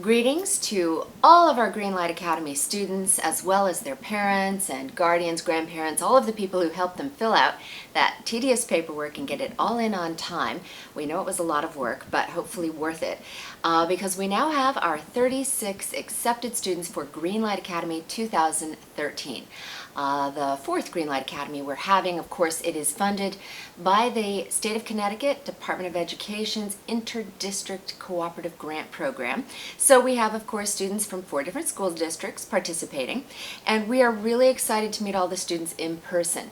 Greetings to all of our Greenlight Academy students, as well as their parents and guardians, grandparents, all of the people who helped them fill out that tedious paperwork and get it all in on time. We know it was a lot of work, but hopefully worth it, because we now have our 36 accepted students for Greenlight Academy 2013. The fourth Greenlight Academy we're having, of course, it is funded by the State of Connecticut Department of Education's Inter-District Cooperative Grant Program. So we have, of course, students from 4 different school districts participating, and we are really excited to meet all the students in person.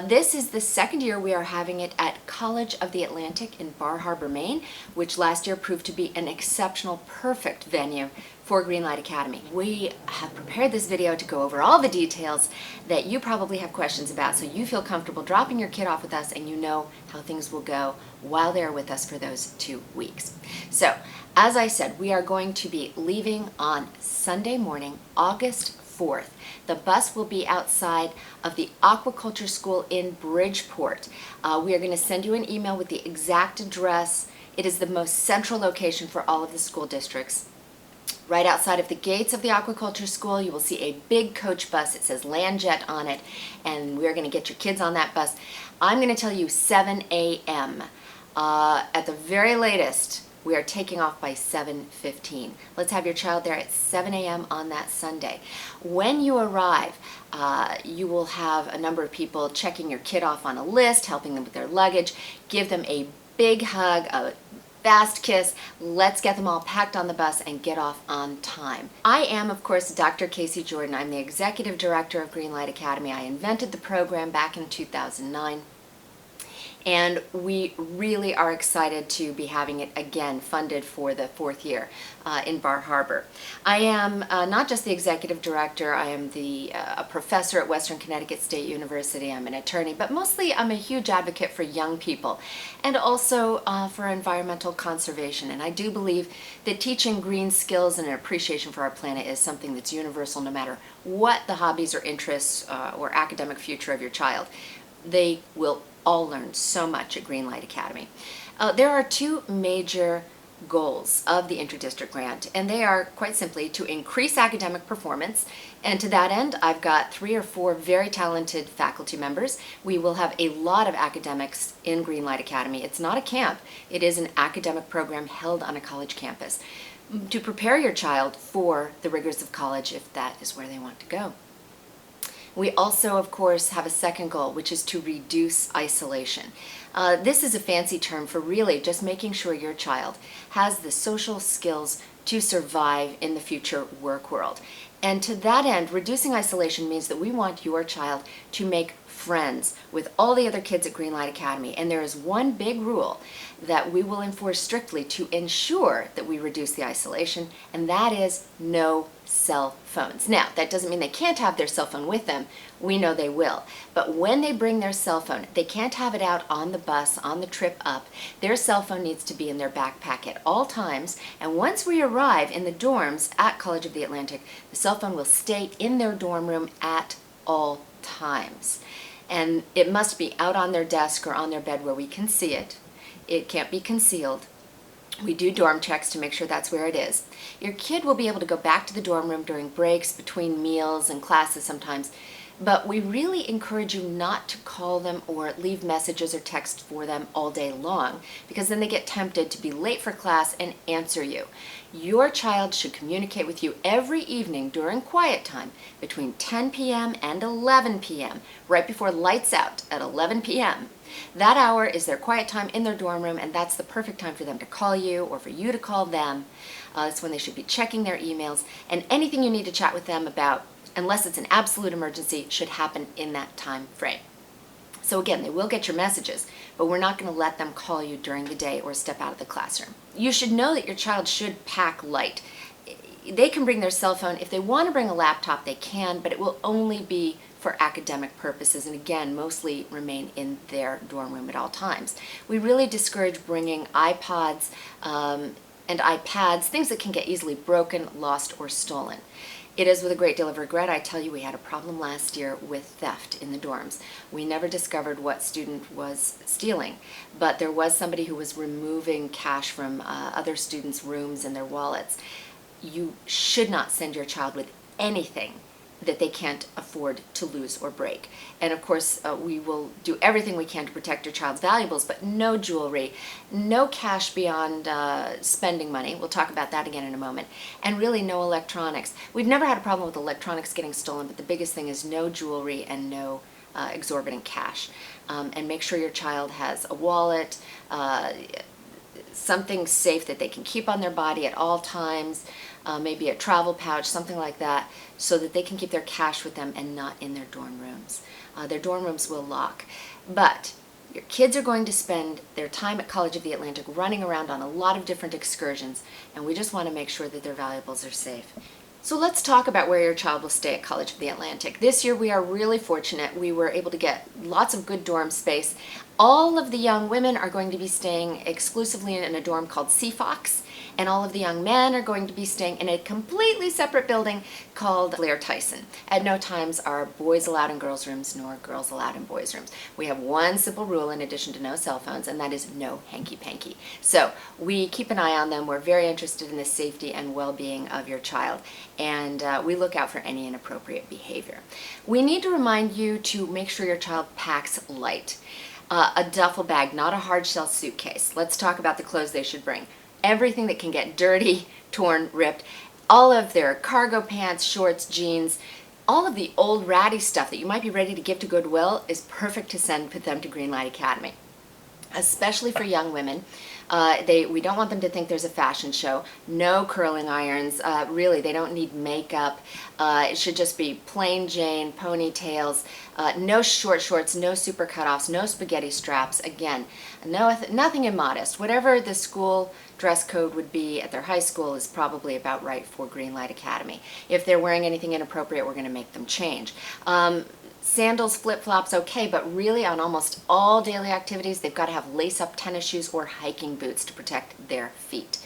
This is the second year we are having it at College of the Atlantic in Bar Harbor, Maine, which last year proved to be an exceptional, perfect venue for Greenlight Academy. We have prepared this video to go over all the details that you probably have questions about, so you feel comfortable dropping your kid off with us and you know how things will go while they're with us for those 2 weeks. So, as I said, we are going to be leaving on Sunday morning, August 4th. The bus will be outside of the Aquaculture School in Bridgeport. We are going to send you an email with the exact address. It is the most central location for all of the school districts. Right outside of the gates of the Aquaculture School, you will see a big coach bus. It says Landjet on it, and we're going to get your kids on that bus. I'm going to tell you 7 a.m. At the very latest, we are taking off by 7:15. Let's have your child there at 7 a.m. on that Sunday. When you arrive, you will have a number of people checking your kid off on a list, helping them with their luggage. Give them a big hug, a fast kiss. Let's get them all packed on the bus and get off on time. I am, of course, Dr. Casey Jordan. I'm the Executive Director of Greenlight Academy. I invented the program back in 2009. And we really are excited to be having it again funded for the 4th year in Bar Harbor. I am not just the executive director, I am a professor at Western Connecticut State University, I'm an attorney, but mostly I'm a huge advocate for young people and also for environmental conservation. And I do believe that teaching green skills and an appreciation for our planet is something that's universal no matter what the hobbies or interests or academic future of your child. They will all learn so much at Greenlight Academy. There are 2 major goals of the Interdistrict Grant, and they are quite simply to increase academic performance, and to that end I've got 3 or 4 very talented faculty members. We will have a lot of academics in Greenlight Academy. It's not a camp, it is an academic program held on a college campus to prepare your child for the rigors of college if that is where they want to go. We also, of course, have a second goal, which is to reduce isolation. This is a fancy term for really just making sure your child has the social skills to survive in the future work world. And to that end, reducing isolation means that we want your child to make friends with all the other kids at Greenlight Academy. And there is one big rule that we will enforce strictly to ensure that we reduce the isolation, and that is no cell phones. Now, that doesn't mean they can't have their cell phone with them. We know they will. But when they bring their cell phone, they can't have it out on the bus, on the trip up. Their cell phone needs to be in their backpack at all times. And once we arrive in the dorms at College of the Atlantic, the cell phone will stay in their dorm room at all times. And it must be out on their desk or on their bed where we can see it. It can't be concealed. We do dorm checks to make sure that's where it is. Your kid will be able to go back to the dorm room during breaks, between meals and classes sometimes, but we really encourage you not to call them or leave messages or text for them all day long, because then they get tempted to be late for class and answer you. Your child should communicate with you every evening during quiet time between 10 p.m. and 11 p.m., right before lights out at 11 p.m. That hour is their quiet time in their dorm room, and that's the perfect time for them to call you or for you to call them. It's when they should be checking their emails, and anything you need to chat with them about, unless it's an absolute emergency, should happen in that time frame. So again, they will get your messages, but we're not going to let them call you during the day or step out of the classroom. You should know that your child should pack light. They can bring their cell phone. If they want to bring a laptop, they can, but it will only be for academic purposes, and again, mostly remain in their dorm room at all times. We really discourage bringing iPods and iPads, things that can get easily broken, lost, or stolen. It is with a great deal of regret I tell you we had a problem last year with theft in the dorms. We never discovered what student was stealing, but there was somebody who was removing cash from other students' rooms and their wallets. you should not send your child with anything that they can't afford to lose or break. And of course, we will do everything we can to protect your child's valuables, but no jewelry, no cash beyond spending money. We'll talk about that again in a moment. And really no electronics. We've never had a problem with electronics getting stolen, but the biggest thing is no jewelry and no exorbitant cash. And make sure your child has a wallet, something safe that they can keep on their body at all times, maybe a travel pouch, something like that, so that they can keep their cash with them and not in their dorm rooms. Their dorm rooms will lock. But your kids are going to spend their time at College of the Atlantic running around on a lot of different excursions, and we just want to make sure that their valuables are safe. So let's talk about where your child will stay at College of the Atlantic. This year we are really fortunate. We were able to get lots of good dorm space. All of the young women are going to be staying exclusively in a dorm called Seafox, and all of the young men are going to be staying in a completely separate building called Blair Tyson. At no times are boys allowed in girls' rooms nor girls allowed in boys' rooms. We have one simple rule in addition to no cell phones, and that is no hanky-panky. So we keep an eye on them. We're very interested in the safety and well-being of your child, and we look out for any inappropriate behavior. We need to remind you to make sure your child packs light. A duffel bag, not a hard shell suitcase. Let's talk about the clothes they should bring. Everything that can get dirty, torn, ripped, all of their cargo pants, shorts, jeans, all of the old ratty stuff that you might be ready to give to Goodwill is perfect to send with them to Greenlight Academy, especially for young women. We don't want them to think there's a fashion show. No curling irons. Really, they don't need makeup. It should just be plain Jane, ponytails, no short shorts, no super cutoffs, no spaghetti straps. Again, nothing immodest. Whatever the school dress code would be at their high school is probably about right for Greenlight Academy. If they're wearing anything inappropriate, we're going to make them change. Sandals, flip-flops, okay, but really on almost all daily activities, they've got to have lace-up tennis shoes or hiking boots to protect their feet.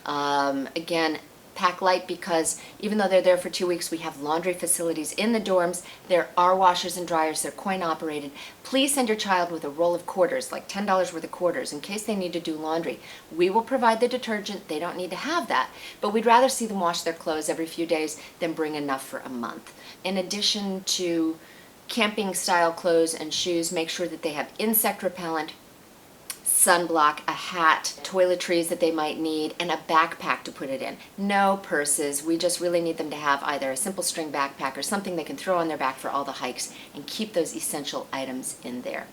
Again, pack light, because even though they're there for 2 weeks, we have laundry facilities in the dorms. There are washers and dryers. They're coin operated. Please send your child with a roll of quarters, like $10 worth of quarters, in case they need to do laundry. We will provide the detergent. They don't need to have that, but we'd rather see them wash their clothes every few days than bring enough for a month. In addition to camping style clothes and shoes, make sure that they have insect repellent, sunblock, a hat, toiletries that they might need, and a backpack to put it in. No purses. We just really need them to have either a simple string backpack or something they can throw on their back for all the hikes and keep those essential items in there.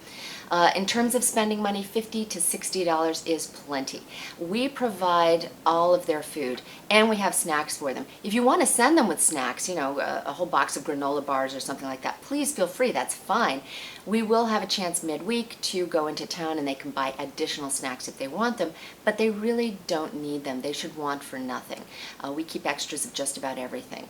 In terms of spending money, $50 to $60 is plenty. We provide all of their food, and we have snacks for them. If you want to send them with snacks, a whole box of granola bars or something like that, please feel free. That's fine. We will have a chance midweek to go into town, and they can buy additional snacks if they want them, but they really don't need them. They should want for nothing. We keep extras of just about everything.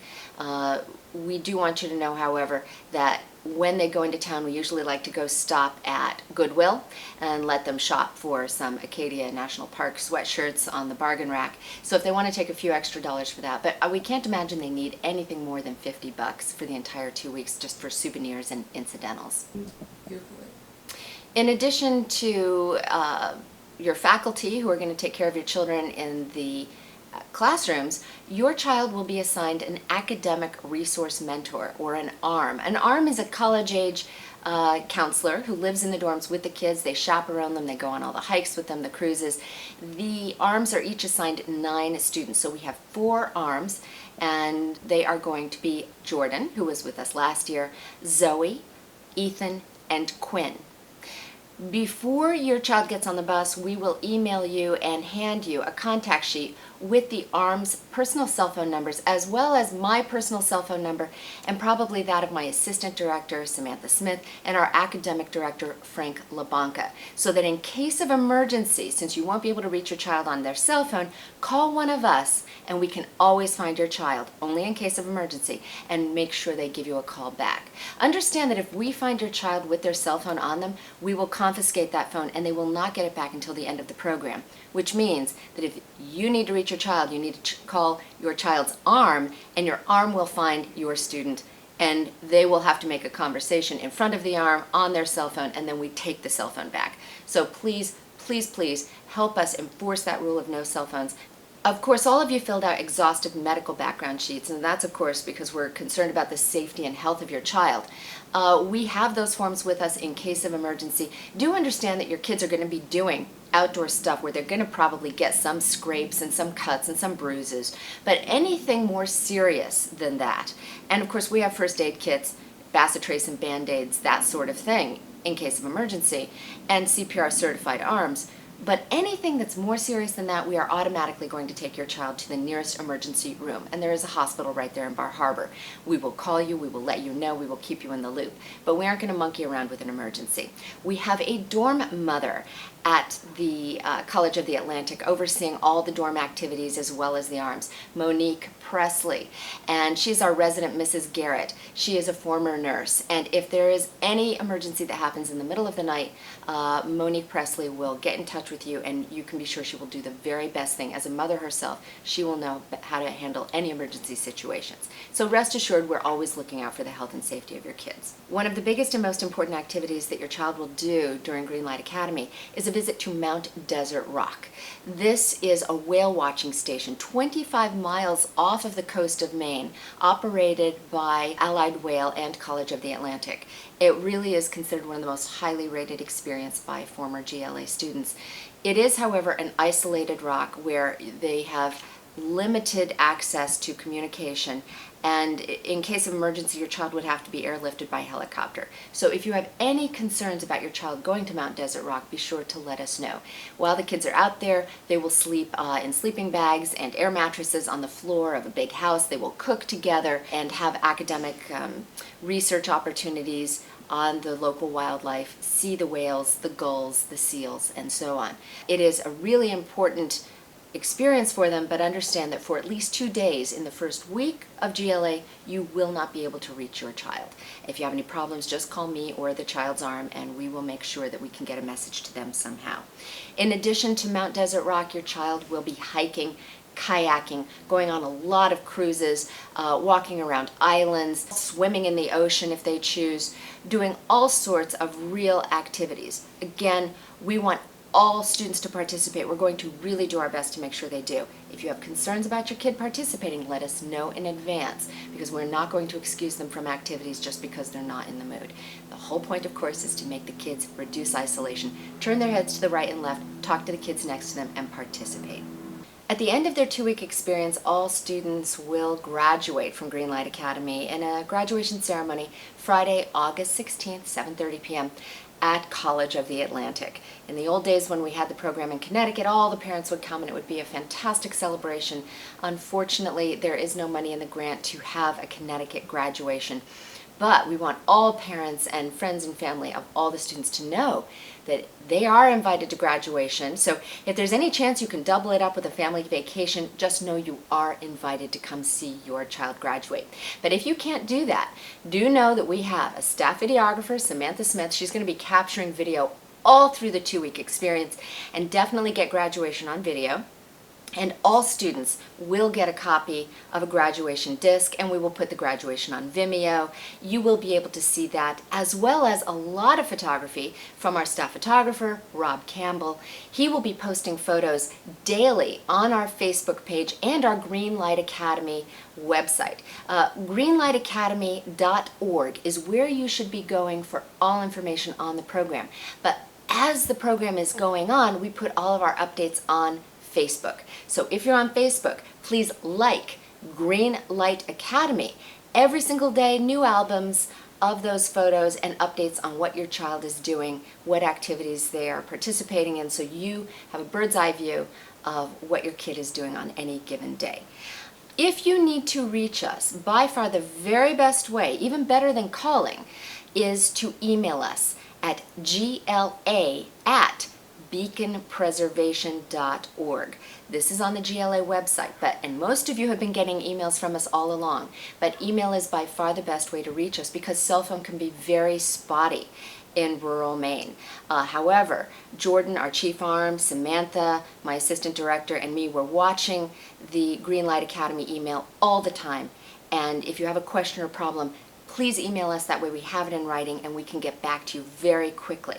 We do want you to know, however, that when they go into town, we usually like to go stop at Goodwill and let them shop for some Acadia National Park sweatshirts on the bargain rack. So if they want to take a few extra dollars for that, but we can't imagine they need anything more than $50 for the entire 2 weeks just for souvenirs and incidentals. In addition to your faculty who are going to take care of your children in the classrooms, your child will be assigned an academic resource mentor, or an ARM. An ARM is a college-age counselor who lives in the dorms with the kids. They chaperone them, they go on all the hikes with them, the cruises. The ARMs are each assigned 9 students, so we have 4 ARMs, and they are going to be Jordan, who was with us last year, Zoe, Ethan, and Quinn. Before your child gets on the bus, we will email you and hand you a contact sheet with the ARM's personal cell phone numbers, as well as my personal cell phone number, and probably that of my assistant director, Samantha Smith, and our academic director, Frank LaBanca, so that in case of emergency, since you won't be able to reach your child on their cell phone, call one of us and we can always find your child, only in case of emergency, and make sure they give you a call back. Understand that if we find your child with their cell phone on them, we will confiscate that phone and they will not get it back until the end of the program, which means that if you need to reach your child, you need to call your child's ARM, and your ARM will find your student, and they will have to make a conversation in front of the ARM on their cell phone, and then we take the cell phone back. So please, please, please help us enforce that rule of no cell phones. Of course, all of you filled out exhaustive medical background sheets, and that's of course because we're concerned about the safety and health of your child. We have those forms with us in case of emergency. Do understand that your kids are going to be doing outdoor stuff where they're going to probably get some scrapes and some cuts and some bruises, but anything more serious than that. And of course, we have first aid kits, Bacitracin and Band-Aids, that sort of thing in case of emergency, and CPR certified arms. But anything that's more serious than that, we are automatically going to take your child to the nearest emergency room. And there is a hospital right there in Bar Harbor. We will call you, we will let you know, we will keep you in the loop. But we aren't going to monkey around with an emergency. We have a dorm mother at the College of the Atlantic overseeing all the dorm activities as well as the arms, Monique Presley. And she's our resident Mrs. Garrett. She is a former nurse. And if there is any emergency that happens in the middle of the night, Monique Presley will get in touch with you, and you can be sure she will do the very best thing. As a mother herself, she will know how to handle any emergency situations. So rest assured, we're always looking out for the health and safety of your kids. One of the biggest and most important activities that your child will do during Greenlight Academy is a visit to Mount Desert Rock. This is a whale watching station 25 miles off of the coast of Maine, operated by Allied Whale and College of the Atlantic. It really is considered one of the most highly rated experiences by former GLA students. It is, however, an isolated rock where they have limited access to communication, and in case of emergency, your child would have to be airlifted by helicopter. So if you have any concerns about your child going to Mount Desert Rock, be sure to let us know. While the kids are out there, they will sleep in sleeping bags and air mattresses on the floor of a big house. They will cook together and have academic research opportunities on the local wildlife, see the whales, the gulls, the seals, and so on. It is a really important experience for them, but understand that for at least 2 days in the first week of GLA, you will not be able to reach your child. If you have any problems, just call me or the Child's Arm, and we will make sure that we can get a message to them somehow. In addition to Mount Desert Rock, your child will be hiking, kayaking, going on a lot of cruises, walking around islands, swimming in the ocean if they choose, doing all sorts of real activities. Again, we want all students to participate. We're going to really do our best to make sure they do. If you have concerns about your kid participating, let us know in advance, because we're not going to excuse them from activities just because they're not in the mood. The whole point, of course, is to make the kids reduce isolation, turn their heads to the right and left, talk to the kids next to them, and participate. At the end of their 2-week experience, all students will graduate from Greenlight Academy in a graduation ceremony Friday, August 16th, 7:30 p.m. at College of the Atlantic. In the old days when we had the program in Connecticut, all the parents would come and it would be a fantastic celebration. Unfortunately, there is no money in the grant to have a Connecticut graduation. But we want all parents and friends and family of all the students to know that they are invited to graduation. So if there's any chance you can double it up with a family vacation, just know you are invited to come see your child graduate. But if you can't do that, do know that we have a staff videographer, Samantha Smith. She's going to be capturing video all through the 2-week experience, and definitely get graduation on video. And all students will get a copy of a graduation disc, and we will put the graduation on Vimeo. You will be able to see that, as well as a lot of photography from our staff photographer, Rob Campbell. He will be posting photos daily on our Facebook page and our Greenlight Academy website. Greenlightacademy.org is where you should be going for all information on the program. But as the program is going on, we put all of our updates on Facebook. So if you're on Facebook, please like Greenlight Academy. Every single day, new albums of those photos and updates on what your child is doing, what activities they are participating in, so you have a bird's eye view of what your kid is doing on any given day. If you need to reach us, by far the very best way, even better than calling, is to email us at gla@beaconpreservation.org. This is on the GLA website, and most of you have been getting emails from us all along, but email is by far the best way to reach us because cell phone can be very spotty in rural Maine. However, Jordan, our chief arm, Samantha, my assistant director, and me were watching the Greenlight Academy email all the time, and if you have a question or problem, please email us. That way we have it in writing and we can get back to you very quickly.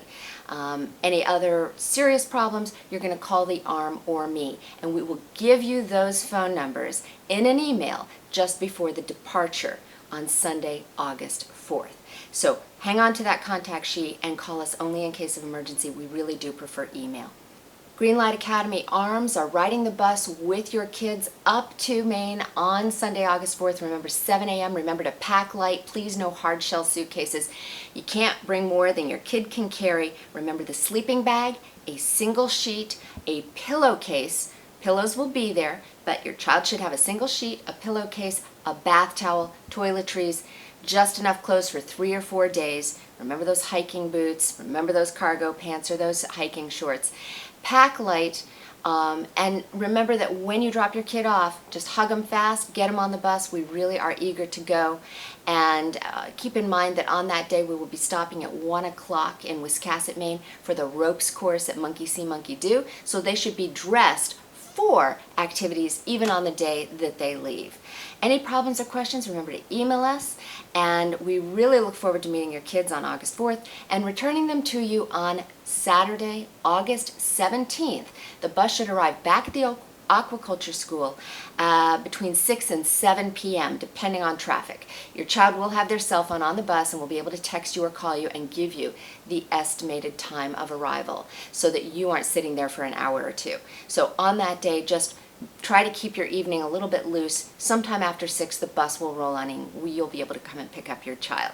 Any other serious problems, you're going to call the ARM or me, and we will give you those phone numbers in an email just before the departure on Sunday, August 4th. So hang on to that contact sheet and call us only in case of emergency. We really do prefer email. Greenlight Academy ARMs are riding the bus with your kids up to Maine on Sunday, August 4th. Remember, 7 a.m. Remember to pack light. Please, no hard shell suitcases. You can't bring more than your kid can carry. Remember the sleeping bag, a single sheet, a pillowcase. Pillows will be there, but your child should have a single sheet, a pillowcase, a bath towel, toiletries, just enough clothes for 3 or 4 days. Remember those hiking boots. Remember those cargo pants or those hiking shorts. Pack light, and remember that when you drop your kid off, just hug them fast, get them on the bus. We really are eager to go. And keep in mind that on that day we will be stopping at 1 o'clock in Wiscasset, Maine for the ropes course at Monkey See, Monkey Do. So they should be dressed for activities even on the day that they leave. Any problems or questions, remember to email us, and we really look forward to meeting your kids on August 4th and returning them to you on Saturday, August 17th. The bus should arrive back at the aquaculture school between 6 and 7 p.m. depending on traffic. Your child will have their cell phone on the bus and will be able to text you or call you and give you the estimated time of arrival so that you aren't sitting there for an hour or two. So on that day, just try to keep your evening a little bit loose. Sometime after 6, the bus will roll on and you'll be able to come and pick up your child.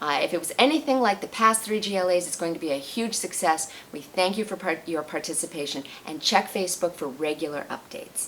If it was anything like the past 3 GLAs, it's going to be a huge success. We thank you for your participation, and check Facebook for regular updates.